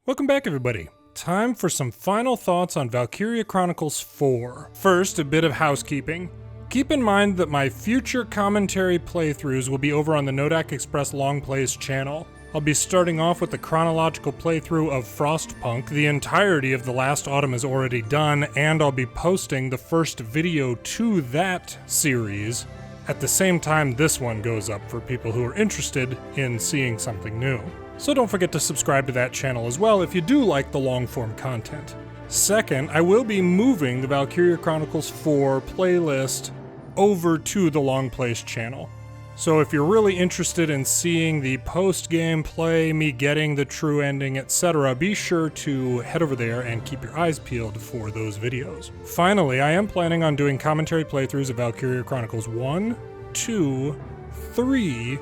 Welcome back, everybody. Time for some final thoughts on Valkyria Chronicles 4. First, a bit of housekeeping. Keep in mind that my future commentary playthroughs will be over on the Nodak Express Long Plays channel. I'll be starting off with the chronological playthrough of Frostpunk. The entirety of the last autumn is already done, and I'll be posting the first video to that series at the same time this one goes up for people who are interested in seeing something new. So don't forget to subscribe to that channel as well if you do like the long-form content. Second, I will be moving the Valkyria Chronicles 4 playlist over to the Long Plays channel. So if you're really interested in seeing the post-game play, me getting the true ending, etc., be sure to head over there and keep your eyes peeled for those videos. Finally, I am planning on doing commentary playthroughs of Valkyria Chronicles 1, 2, 3,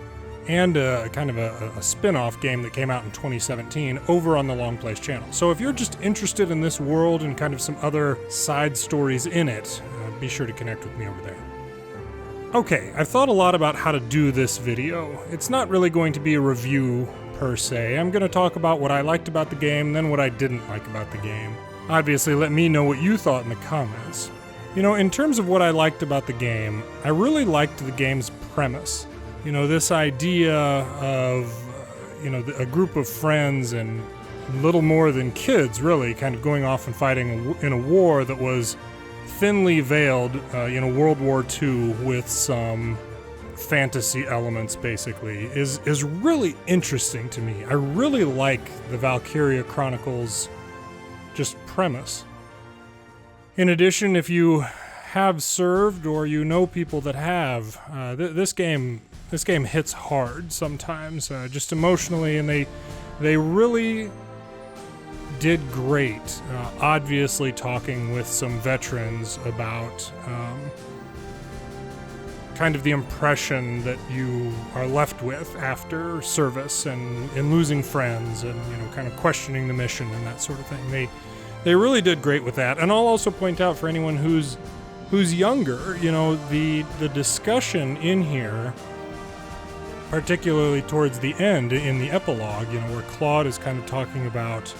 and kind of a spin-off game that came out in 2017 over on the Long Plays channel. So if you're just interested in this world and kind of some other side stories in it, be sure to connect with me over there. Okay, I've thought a lot about how to do this video. It's not really going to be a review per se. I'm going to talk about what I liked about the game, then what I didn't like about the game. Obviously, let me know what you thought in the comments. You know, in terms of what I liked about the game, I really liked the game's premise. You know, this idea of, a group of friends and little more than kids, really, kind of going off and fighting in a war that was thinly veiled, World War II with some fantasy elements, basically, is really interesting to me. I really like the Valkyria Chronicles just premise. In addition, if you have served or you know people that have, this game hits hard sometimes, just emotionally, and they really did great, obviously talking with some veterans about kind of the impression that you are left with after service and losing friends and, kind of questioning the mission and that sort of thing. They really did great with that. And I'll also point out for anyone who's younger, the discussion in here, particularly towards the end in the epilogue, where Claude is kind of talking about,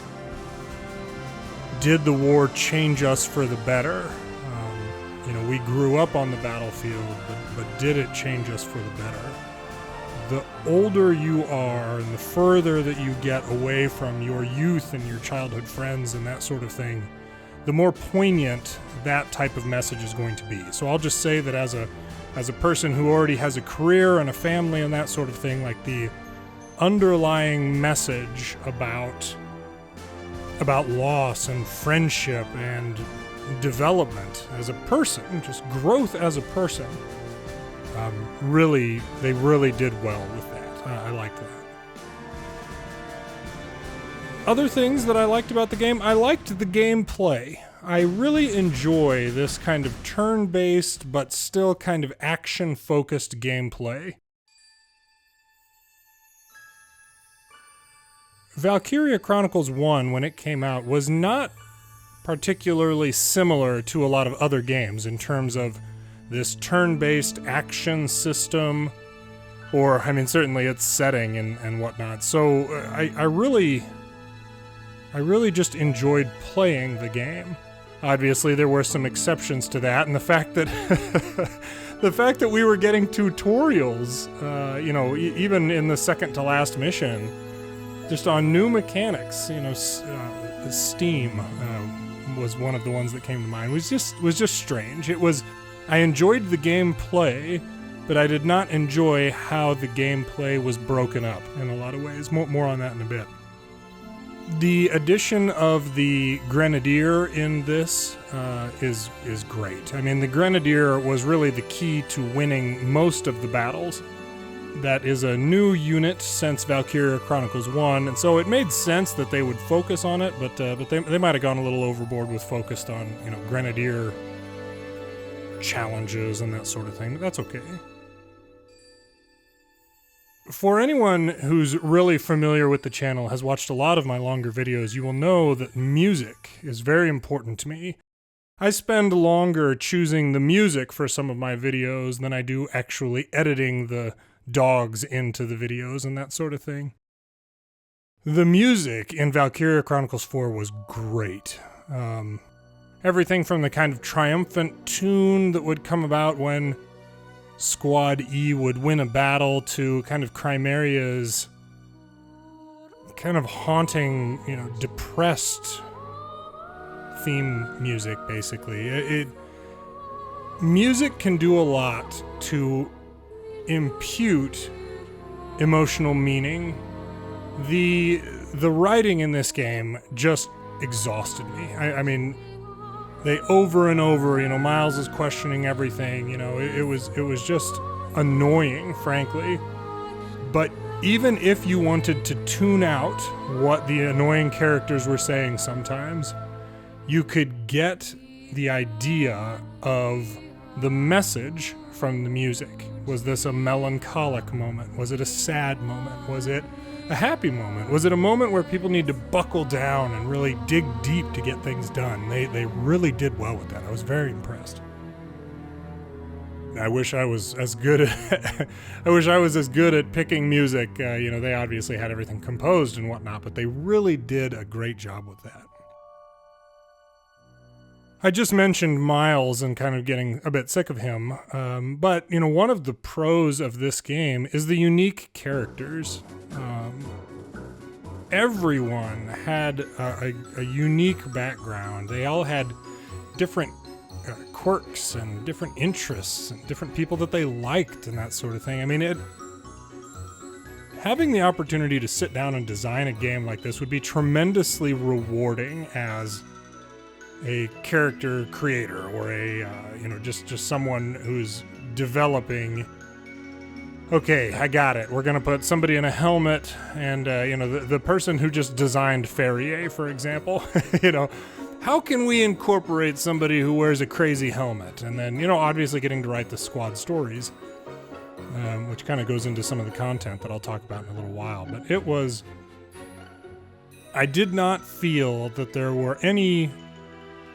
did the war change us for the better? We grew up on the battlefield, but did it change us for the better? The older you are and the further that you get away from your youth and your childhood friends and that sort of thing, the more poignant that type of message is going to be. So I'll just say that as a person who already has a career and a family and that sort of thing, like the underlying message about loss and friendship and development as a person, just growth as a person, they really did well with that. I liked that. Other things that I liked about the game, I liked the gameplay. I really enjoy this kind of turn-based but still kind of action-focused gameplay. Valkyria Chronicles 1, when it came out, was not particularly similar to a lot of other games in terms of this turn-based action system, or, certainly its setting and whatnot. So I really just enjoyed playing the game. Obviously, there were some exceptions to that, and the fact that we were getting tutorials, even in the second to last mission, just on new mechanics, Steam was one of the ones that came to mind. It was just strange. I enjoyed the gameplay, but I did not enjoy how the gameplay was broken up in a lot of ways. More on that in a bit. The addition of the Grenadier in this is great. The Grenadier was really the key to winning most of the battles. That is a new unit since Valkyria Chronicles 1, and so it made sense that they would focus on it, but they might have gone a little overboard with focused on, Grenadier challenges and that sort of thing, but that's okay. For anyone who's really familiar with the channel, has watched a lot of my longer videos, you will know that music is very important to me. I spend longer choosing the music for some of my videos than I do actually editing the dogs into the videos and that sort of thing. The music in Valkyria Chronicles 4 was great. Everything from the kind of triumphant tune that would come about when Squad E would win a battle to kind of Chimeria's kind of haunting, depressed theme music, basically. Music can do a lot to impute emotional meaning. The writing in this game just exhausted me. I mean, they over and over, Miles is questioning everything, it was just annoying, frankly. But even if you wanted to tune out what the annoying characters were saying sometimes, you could get the idea of the message from the music. Was this a melancholic moment? Was it a sad moment? Was it a happy moment? Was it a moment where people need to buckle down and really dig deep to get things done? They really did well with that. I was very impressed. I wish I was as good at picking music. They obviously had everything composed and whatnot, but they really did a great job with that. I just mentioned Miles and kind of getting a bit sick of him, but one of the pros of this game is the unique characters. Everyone had a unique background. They all had different quirks and different interests and different people that they liked and that sort of thing. I mean, having the opportunity to sit down and design a game like this would be tremendously rewarding as a character creator or a just someone who's developing. Okay, I got it. We're gonna put somebody in a helmet, and the person who just designed Ferrier, for example. How can we incorporate somebody who wears a crazy helmet? And then obviously getting to write the squad stories, which kind of goes into some of the content that I'll talk about in a little while. But I did not feel that there were any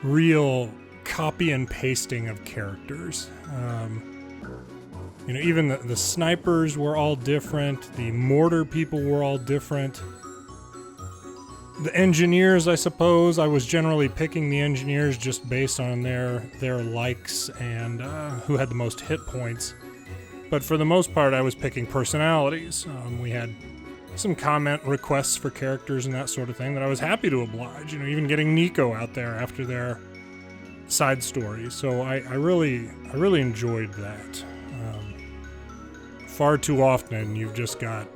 real copy and pasting of characters. Even the snipers were all different. The mortar people were all different. The engineers, I suppose, I was generally picking the engineers just based on their likes and who had the most hit points. But for the most part, I was picking personalities. We had some comment requests for characters and that sort of thing that I was happy to oblige. Even getting Nico out there after their side stories. So I really enjoyed that. Far too often, you've just got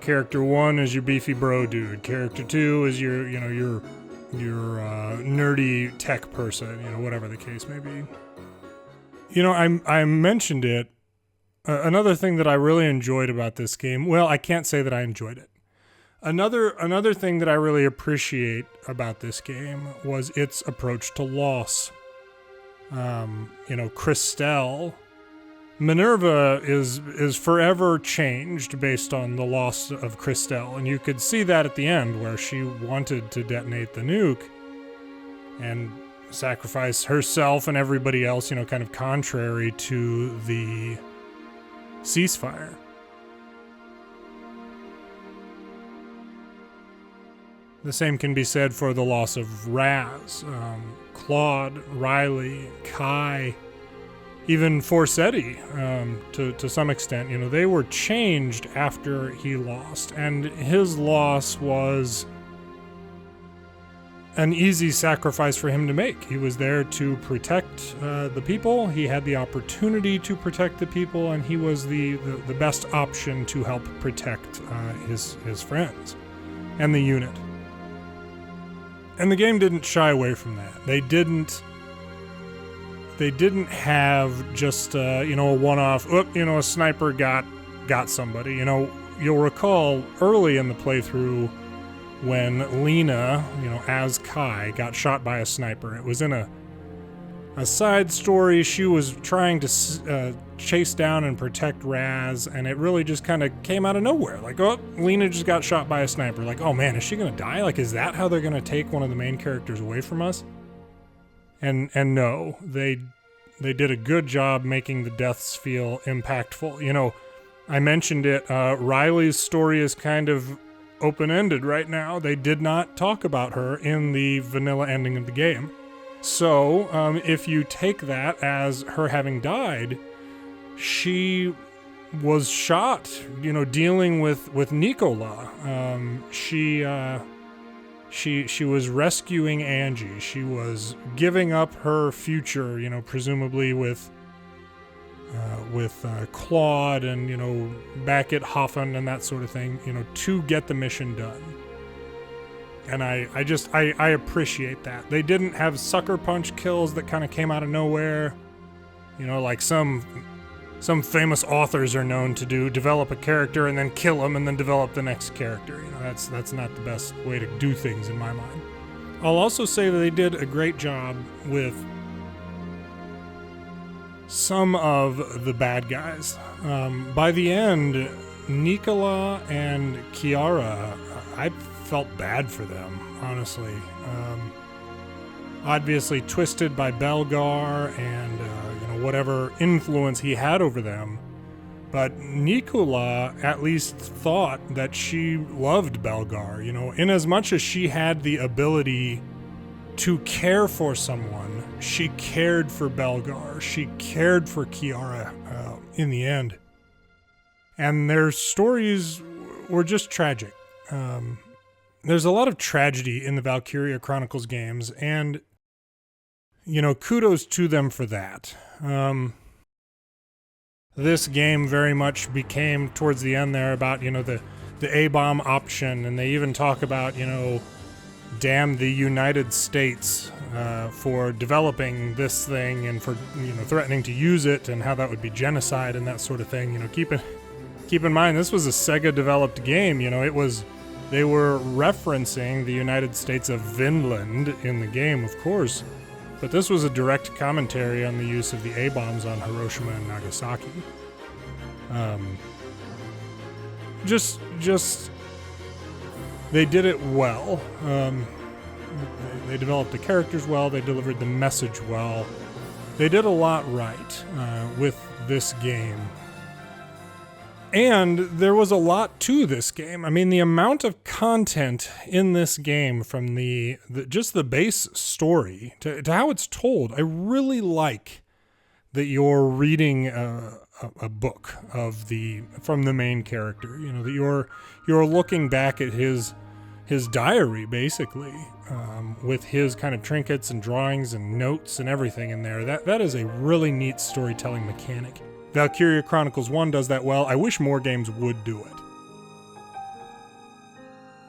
character 1 is your beefy bro dude. Character 2 is your nerdy tech person. Whatever the case may be. I mentioned it. Another thing that I really enjoyed about this game. Well, I can't say that I enjoyed it. Another thing that I really appreciate about this game was its approach to loss. Christelle, Minerva is forever changed based on the loss of Christelle, and you could see that at the end where she wanted to detonate the nuke and sacrifice herself and everybody else, kind of contrary to the ceasefire. The same can be said for the loss of Raz, Claude, Riley, Kai, even Forsetti, to some extent. They were changed after he lost, and his loss was an easy sacrifice for him to make. He was there to protect the people. He had the opportunity to protect the people, and he was the best option to help protect his friends and the unit. And the game didn't shy away from that. They didn't have just a one-off, a sniper got somebody. You'll recall early in the playthrough when Lena, as Kai, got shot by a sniper. It was in a side story. She was trying to chase down and protect Raz, and it really just kind of came out of nowhere. Like, Lena just got shot by a sniper. Like, oh man, is she gonna die? Like, is that how they're gonna take one of the main characters away from us? And no, they did a good job making the deaths feel impactful. I mentioned it. Riley's story is kind of open-ended right now. They did not talk about her in the vanilla ending of the game. So, if you take that as her having died, she was shot, dealing with Nicola. She was rescuing Angie. She was giving up her future, presumably with Claude and, back at Hoffen and that sort of thing, to get the mission done. And I appreciate that. They didn't have sucker punch kills that kind of came out of nowhere, like some famous authors are known to do, develop a character and then kill him and then develop the next character. That's not the best way to do things in my mind. I'll also say that they did a great job with some of the bad guys. By the end, Nicola and Chiara, I felt bad for them, honestly. Obviously twisted by Belgar and whatever influence he had over them, but Nicola at least thought that she loved Belgar, in as much as she had the ability to care for someone, she cared for Belgar, she cared for Chiara in the end. And their stories were just tragic. There's a lot of tragedy in the Valkyria Chronicles games, and kudos to them for that. This game very much became, towards the end there, about, the A-bomb option, and they even talk about, damn the United States for developing this thing and for, threatening to use it and how that would be genocide and that sort of thing. Keep in mind, this was a Sega-developed game, they were referencing the United States of Vinland in the game, of course. But this was a direct commentary on the use of the A-bombs on Hiroshima and Nagasaki. They did it well. They developed the characters well, they delivered the message well. They did a lot right with this game. And there was a lot to this game. I mean, the amount of content in this game, from just the base story to how it's told, I really like that you're reading a book from the main character. That you're looking back at his diary, basically, with his kind of trinkets and drawings and notes and everything in there. That is a really neat storytelling mechanic. Valkyria Chronicles 1 does that well. I wish more games would do it.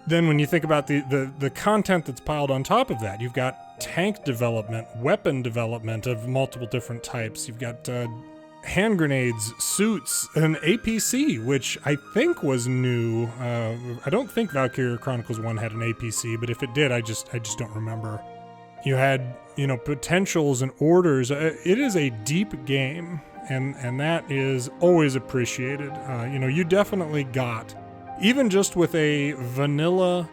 Then when you think about the content that's piled on top of that, you've got tank development, weapon development of multiple different types. You've got hand grenades, suits, an APC, which I think was new. I don't think Valkyria Chronicles 1 had an APC, but if it did, I just don't remember. You had, potentials and orders. It is a deep game. And that is always appreciated. You definitely got, even just with a vanilla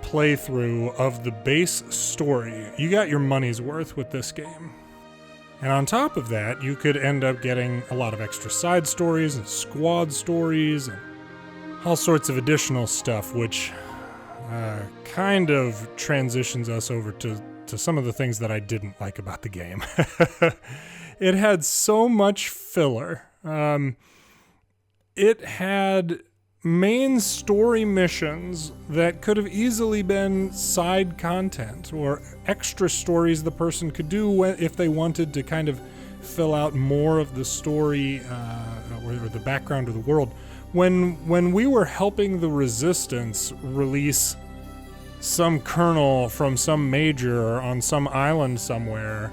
playthrough of the base story, you got your money's worth with this game. And on top of that, you could end up getting a lot of extra side stories and squad stories and all sorts of additional stuff, which kind of transitions us over to some of the things that I didn't like about the game. It had so much filler. It had main story missions that could have easily been side content or extra stories the person could do if they wanted to kind of fill out more of the story or the background of the world. When we were helping the Resistance release some colonel from some major on some island somewhere,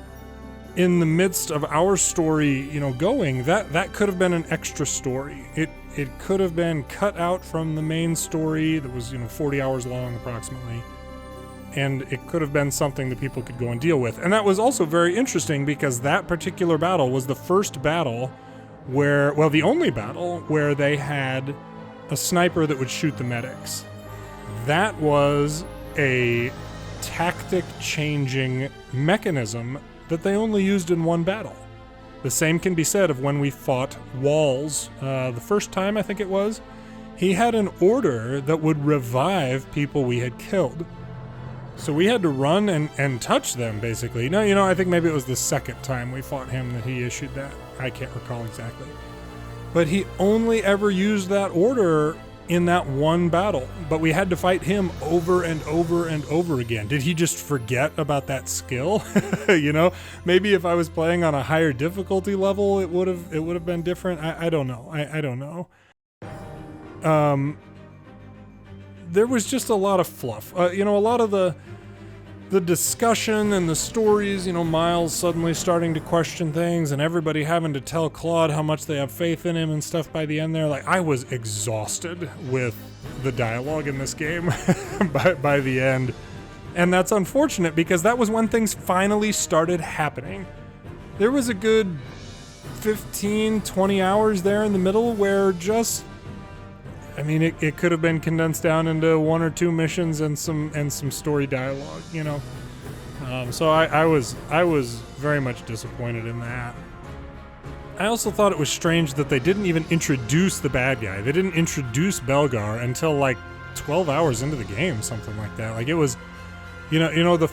in the midst of our story, going, that could have been an extra story. It could have been cut out from the main story that was, 40 hours long approximately. And it could have been something that people could go and deal with. And that was also very interesting because that particular battle was the first battle the only battle where they had a sniper that would shoot the medics. That was a tactic-changing mechanism that they only used in one battle. The same can be said of when we fought walls the first time, I think it was, he had an order that would revive people we had killed. So we had to run and touch them, basically. No, I think maybe it was the second time we fought him that he issued that. I can't recall exactly. But he only ever used that order in that one battle. But we had to fight him over and over and over again. Did he just forget about that skill? Maybe if I was playing on a higher difficulty level, it would have been different. I don't know. I don't know. There was just a lot of fluff. A lot of the discussion and the stories, Miles suddenly starting to question things and everybody having to tell Claude how much they have faith in him and stuff by the end there. Like, I was exhausted with the dialogue in this game by the end. And that's unfortunate because that was when things finally started happening. There was a good 15, 20 hours there in the middle where just... it could have been condensed down into 1 or 2 missions and some story dialogue, So I was very much disappointed in that. I also thought it was strange that they didn't even introduce the bad guy. They didn't introduce Belgar until like 12 hours into the game, something like that. Like it was, the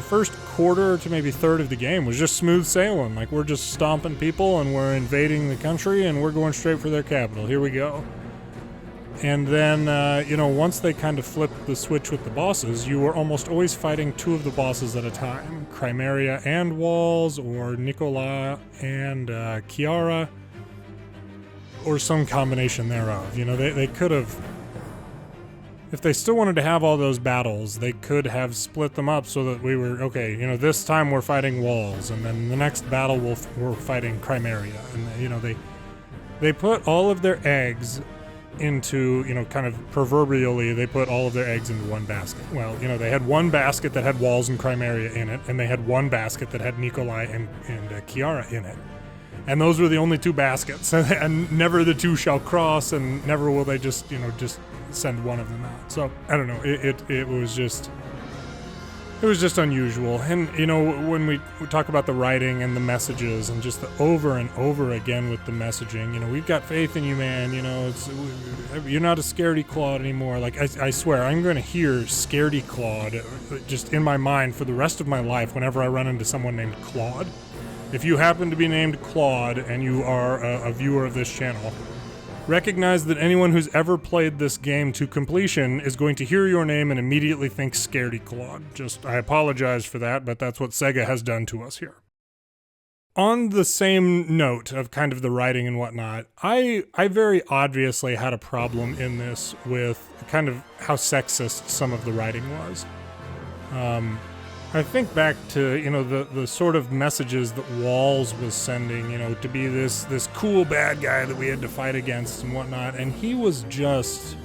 first quarter to maybe third of the game was just smooth sailing. Like we're just stomping people and we're invading the country and we're going straight for their capital. Here we go. And then, once they kind of flipped the switch with the bosses, you were almost always fighting 2 of the bosses at a time. Chimera and Walls, or Nicola and Chiara, or some combination thereof. They could have... If they still wanted to have all those battles, they could have split them up so that we were, okay, this time we're fighting Walls, and then the next battle we're fighting Chimera. And, they put all of their eggs into, kind of proverbially, they put all of their eggs into one basket. Well, they had one basket that had Walls and Chimera in it, and they had one basket that had Nikolai and Chiara in it. And those were the only 2 baskets, and never the 2 shall cross, and never will they just send one of them out. So, I don't know, it was just unusual. And, when we talk about the writing and the messages and just the over and over again with the messaging, we've got faith in you, man, you're not a scaredy Claude anymore. Like, I swear, I'm going to hear scaredy Claude just in my mind for the rest of my life whenever I run into someone named Claude. If you happen to be named Claude and you are a viewer of this channel, recognize that anyone who's ever played this game to completion is going to hear your name and immediately think Scaredy Claude. I apologize for that, but that's what Sega has done to us here. On the same note of kind of the writing and whatnot, I very obviously had a problem in this with kind of how sexist some of the writing was. I think back to, the sort of messages that Walls was sending, to be this cool bad guy that we had to fight against and whatnot, and he was just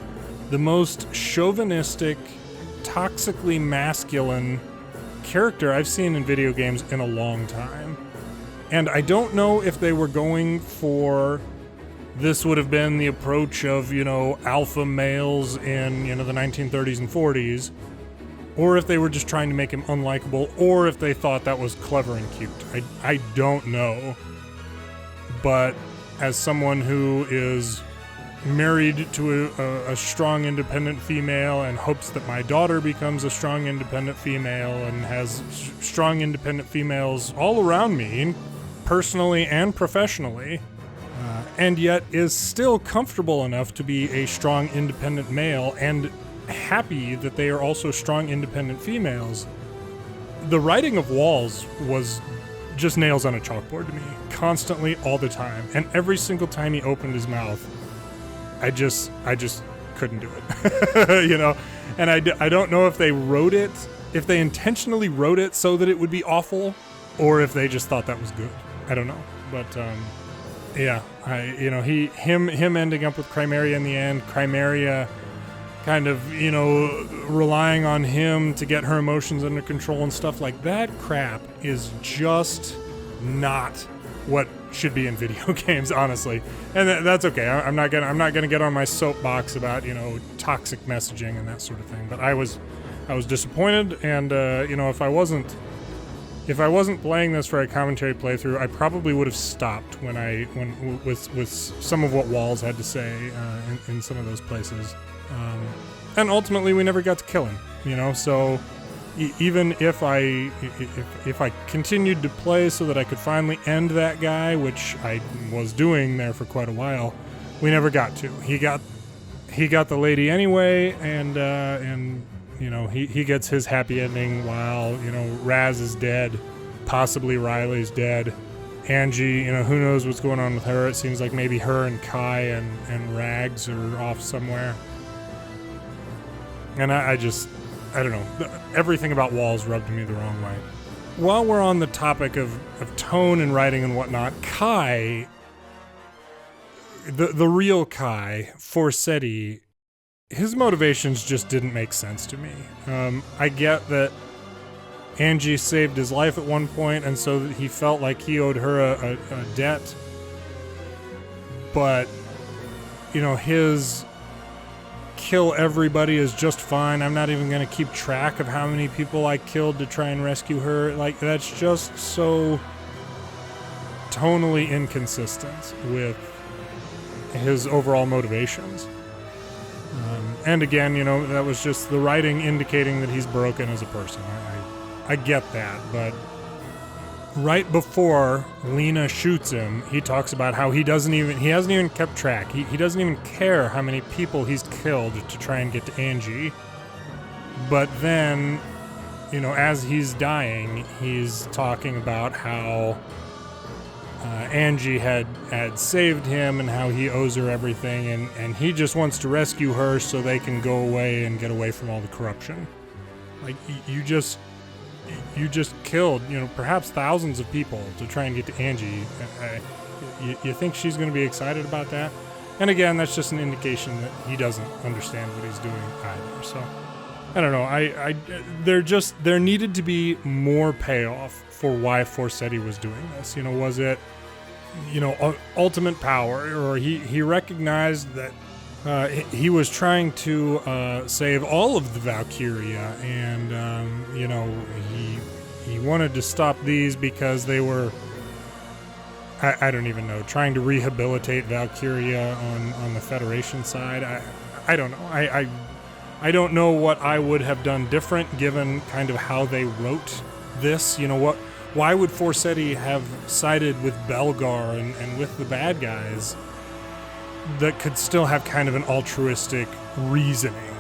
the most chauvinistic, toxically masculine character I've seen in video games in a long time. And I don't know if they were going for... This would have been the approach of, alpha males in, the 1930s and 40s, or if they were just trying to make him unlikable, or if they thought that was clever and cute. I don't know. But as someone who is married to a strong, independent female and hopes that my daughter becomes a strong, independent female and has strong, independent females all around me, personally and professionally, and yet is still comfortable enough to be a strong, independent male and happy that they are also strong, independent females. The writing of Walls was just nails on a chalkboard to me, constantly, all the time. And every single time he opened his mouth, I just couldn't do it, And I don't know if they wrote it, if they intentionally wrote it so that it would be awful, or if they just thought that was good. I don't know, but yeah, him ending up with Chimera in the end, Chimera kind of, relying on him to get her emotions under control and stuff like that crap is just not what should be in video games, honestly. And that's okay. I'm not gonna get on my soapbox about, toxic messaging and that sort of thing. But I was disappointed, and if I wasn't if I wasn't playing this for a commentary playthrough, I probably would have stopped with some of what Walls had to say in some of those places. And ultimately, we never got to kill him, you know. So even if I continued to play so that I could finally end that guy, which I was doing there for quite a while, we never got to. He got the lady anyway, and you know, he gets his happy ending while, you know, Raz is dead, possibly Riley's dead. Angie, you know, who knows what's going on with her. It seems like maybe her and Kai and Rags are off somewhere. And I don't know. Everything about Walls rubbed me the wrong way. While we're on the topic of tone and writing and whatnot, Kai, the real Kai, Forseti, his motivations just didn't make sense to me. I get that Angie saved his life at one point, and so he felt like he owed her a debt. But, you know, his kill everybody is just fine. I'm not even going to keep track of how many people I killed to try and rescue her. Like, that's just so tonally inconsistent with his overall motivations. And again, you know, that was just the writing indicating that he's broken as a person. I get that, but right before Lena shoots him, he talks about how he hasn't even kept track. He doesn't even care how many people he's killed to try and get to Angie. But then, you know, as he's dying, he's talking about how Angie had saved him and how he owes her everything, and he just wants to rescue her so they can go away and get away from all the corruption. Like, you just killed, you know, perhaps thousands of people to try and get to Angie. You think she's going to be excited about that? And again, that's just an indication that he doesn't understand what he's doing either. So, I don't know. There needed to be more payoff for why Forseti was doing this. You know, was it, you know, ultimate power, or he recognized that he was trying to save all of the Valkyria, and you know, he wanted to stop these because they were, I don't even know, trying to rehabilitate Valkyria on the Federation side. I don't know. I don't know what I would have done different given kind of how they wrote this. You know, why would Forseti have sided with Belgar and with the bad guys that could still have kind of an altruistic reasoning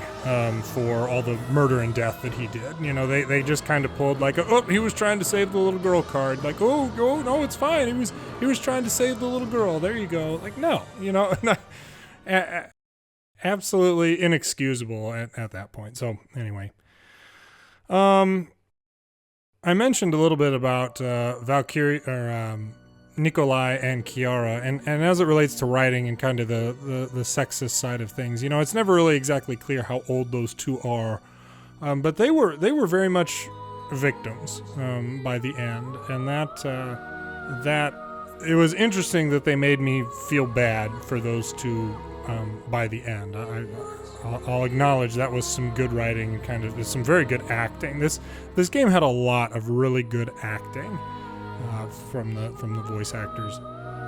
for all the murder and death that he did? You know, they just kind of pulled like, oh, he was trying to save the little girl card. Like, oh no, it's fine. He was trying to save the little girl. There you go. Like, no, you know, absolutely inexcusable at that point. So anyway, I mentioned a little bit about Valkyria, or Nikolai and Kiara, and as it relates to writing and kind of the sexist side of things, you know, it's never really exactly clear how old those two are, but they were very much victims by the end, and that it was interesting that they made me feel bad for those two by the end. I'll acknowledge that was some good writing, kind of some very good acting. This game had a lot of really good acting from the voice actors,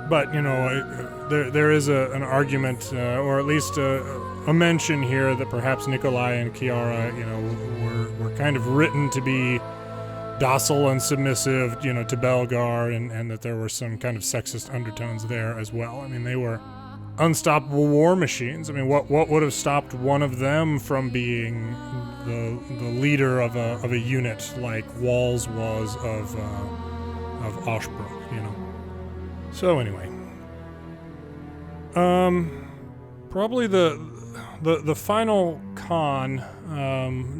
but you know, there is an argument, or at least a mention here, that perhaps Nikolai and Kiara, you know, were kind of written to be docile and submissive, you know, to Belgar, and that there were some kind of sexist undertones there as well. I mean, they were unstoppable war machines. I mean, what would have stopped one of them from being the leader of a unit like Walls was of Oshbrook, you know? So anyway, probably the final con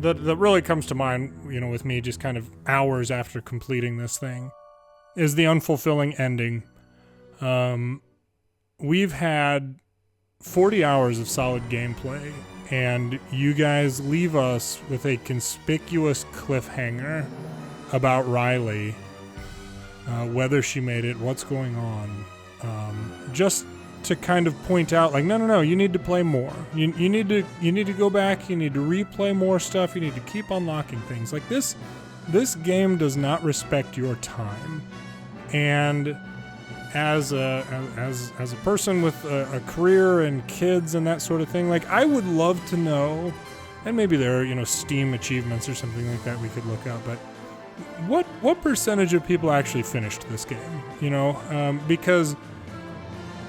that really comes to mind, you know, with me just kind of hours after completing this thing, is the unfulfilling ending. We've had 40 hours of solid gameplay, and you guys leave us with a conspicuous cliffhanger about Riley, whether she made it, what's going on, just to kind of point out, like, no, you need to play more. You need to go back, you need to replay more stuff, you need to keep unlocking things. Like, this this game does not respect your time. And as a person with a career and kids and that sort of thing, like, I would love to know, and maybe there are, Steam achievements or something like that we could look up, but what percentage of people actually finished this game, because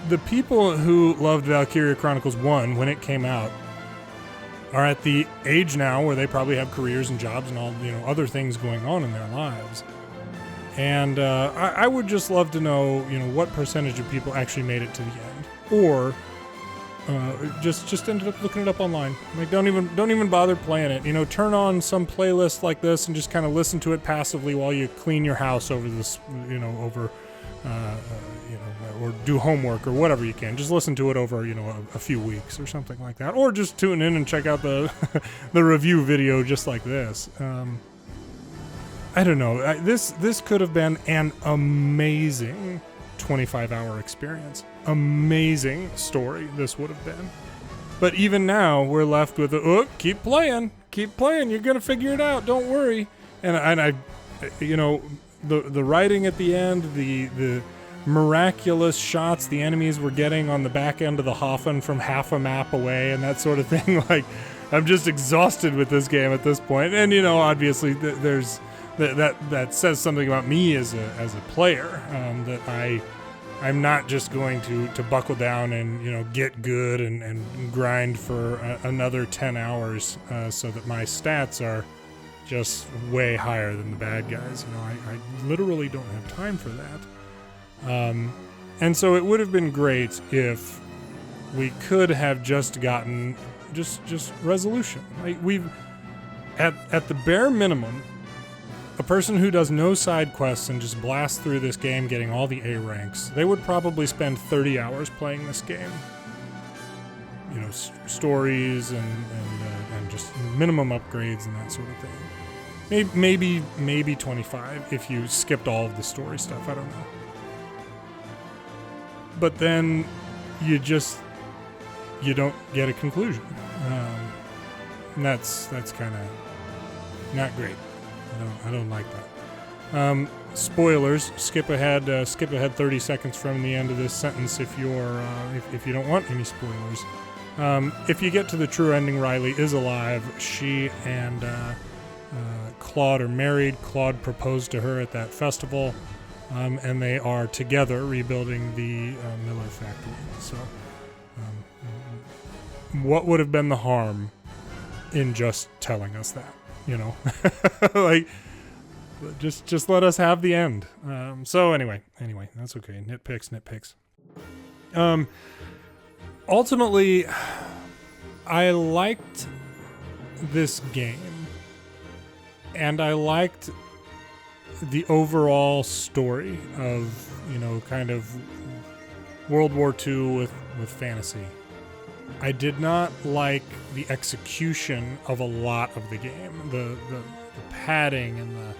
the people who loved Valkyria Chronicles 1 when it came out are at the age now where they probably have careers and jobs and all, other things going on in their lives. And I would just love to know, what percentage of people actually made it to the end, or just ended up looking it up online. Like, don't even bother playing it. Turn on some playlist like this and just kind of listen to it passively while you clean your house over this, or do homework or whatever you can. Just listen to it over, a few weeks or something like that. Or just tune in and check out the the review video just like this. I don't know. This could have been an amazing 25-hour experience. Amazing story this would have been. But even now, we're left with, keep playing. Keep playing. You're going to figure it out. Don't worry. And I the writing at the end, the miraculous shots the enemies were getting on the back end of the Hoffen from half a map away and that sort of thing. Like, I'm just exhausted with this game at this point. And, obviously there's that says something about me as a player, that I'm not just going to buckle down and, get good and grind for another 10 hours so that my stats are just way higher than the bad guys. I literally don't have time for that. And so it would have been great if we could have just gotten just resolution. Like, we've at the bare minimum, a person who does no side quests and just blasts through this game getting all the A ranks, they would probably spend 30 hours playing this game. Stories and just minimum upgrades and that sort of thing. Maybe 25 if you skipped all of the story stuff. I don't know. But then you don't get a conclusion. And that's kind of not great. I don't like that. Spoilers. Skip ahead 30 seconds from the end of this sentence if you're if you don't want any spoilers. If you get to the true ending, Riley is alive. She and Claude are married. Claude proposed to her at that festival, and they are together rebuilding the Miller factory. So, what would have been the harm in just telling us that? Like, just let us have the end. So anyway, that's okay. Nitpicks. Ultimately, I liked this game, and I liked the overall story of, kind of World War II with fantasy. I did not like the execution of a lot of the game. The padding and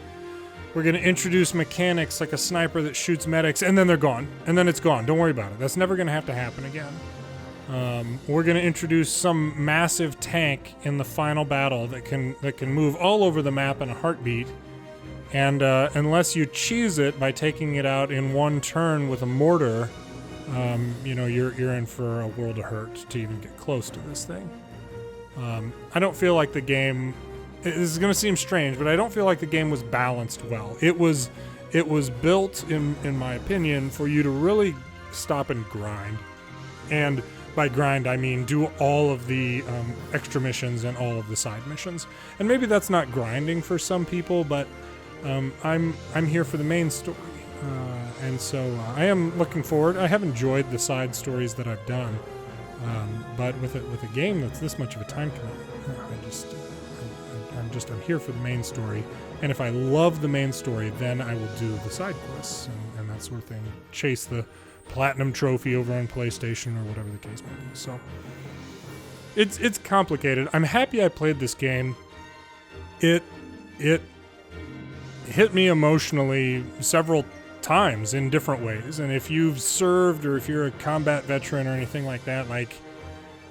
we're going to introduce mechanics like a sniper that shoots medics, and then they're gone. And then it's gone. Don't worry about it. That's never going to have to happen again. We're going to introduce some massive tank in the final battle that can move all over the map in a heartbeat. And unless you cheese it by taking it out in one turn with a mortar, you're in for a world of hurt to even get close to this thing. I don't feel like the game... This is going to seem strange, but I don't feel like the game was balanced well. It was built, in my opinion, for you to really stop and grind. And by grind, I mean do all of the extra missions and all of the side missions. And maybe that's not grinding for some people, but I'm here for the main story. And so I am looking forward. I have enjoyed the side stories that I've done, but with a game that's this much of a time commitment, I'm here for the main story. And if I love the main story, then I will do the side quests and that sort of thing. Chase the platinum trophy over on PlayStation or whatever the case may be. So it's complicated. I'm happy I played this game. It hit me emotionally several times in different ways. And if you've served or if you're a combat veteran or anything like that, like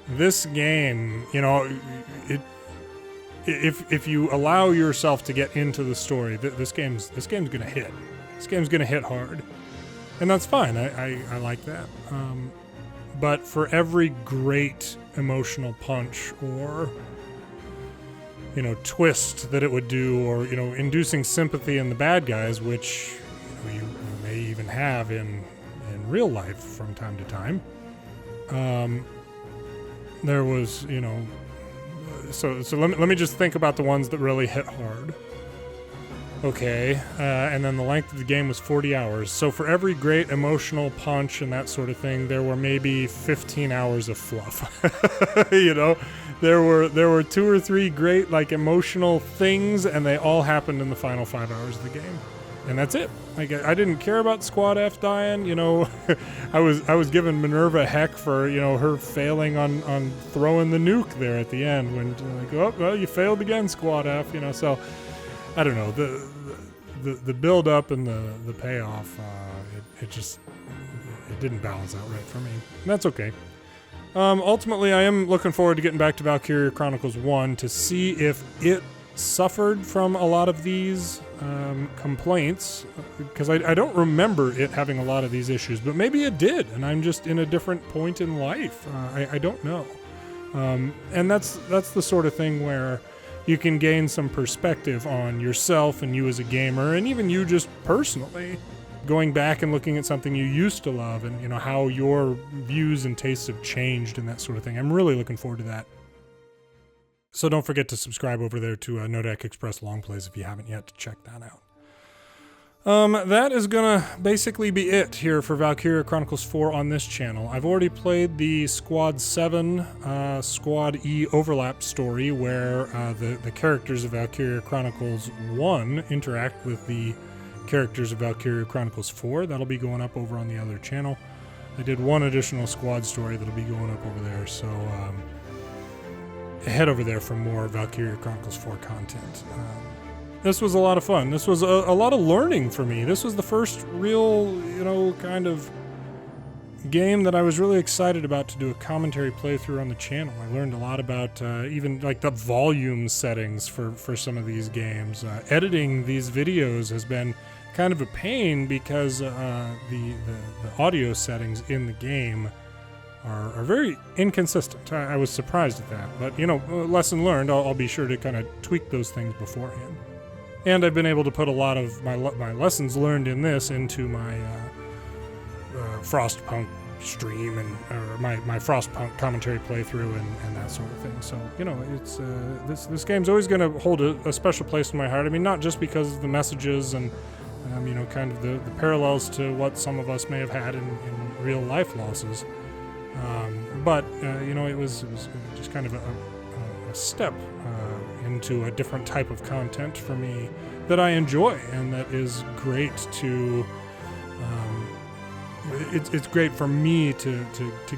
this game, if you allow yourself to get into the story, this game's gonna hit. This game's gonna hit hard, and that's fine. I like that. But for every great emotional punch or twist that it would do, or inducing sympathy in the bad guys, which you may even have in real life from time to time. There was so let me just think about the ones that really hit hard. Okay, and then the length of the game was 40 hours. So for every great emotional punch and that sort of thing, there were maybe 15 hours of fluff. There were 2 or 3 great emotional things, and they all happened in the final 5 hours of the game. And that's it. I didn't care about Squad F dying. I was giving Minerva heck for her failing on throwing the nuke there at the end when oh well, you failed again, Squad F. So I don't know, the build up and the payoff. It didn't balance out right for me. And that's okay. Ultimately, I am looking forward to getting back to Valkyria Chronicles 1 to see if it suffered from a lot of these complaints, because I don't remember it having a lot of these issues, but maybe it did, and I'm just in a different point in life. I don't know. And that's the sort of thing where you can gain some perspective on yourself and you as a gamer, and even you just personally, going back and looking at something you used to love, and how your views and tastes have changed and that sort of thing. I'm really looking forward to that. So don't forget to subscribe over there to Nodak Express Long Plays if you haven't yet, to check that out. That is gonna basically be it here for Valkyria Chronicles 4 on this channel. I've already played the Squad 7 Squad E overlap story, where the characters of Valkyria Chronicles 1 interact with the characters of Valkyria Chronicles 4. That'll be going up over on the other channel. I did one additional Squad story that'll be going up over there, so head over there for more Valkyria Chronicles 4 content. This was a lot of fun. This was a lot of learning for me. This was the first real, kind of game that I was really excited about to do a commentary playthrough on the channel. I learned a lot about even the volume settings for some of these games. Editing these videos has been kind of a pain because the audio settings in the game are very inconsistent. I was surprised at that, but lesson learned. I'll be sure to kind of tweak those things beforehand. And I've been able to put a lot of my lessons learned in this into my Frostpunk stream or my Frostpunk commentary playthrough and that sort of thing. So it's this game's always going to hold a special place in my heart. I mean, not just because of the messages and kind of the parallels to what some of us may have had in real life losses, but it was just kind of a step into a different type of content for me that I enjoy, and that is great to it's great for me to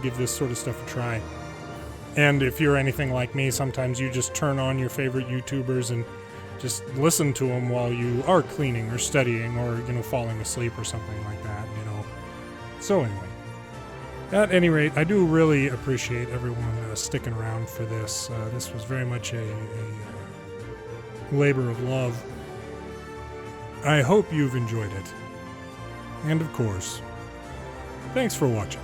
give this sort of stuff a try. And if you're anything like me, sometimes you just turn on your favorite YouTubers and just listen to them while you are cleaning or studying or falling asleep or something like that. So anyway, at any rate, I do really appreciate everyone sticking around for this. This was very much a labor of love. I hope you've enjoyed it. And of course, thanks for watching.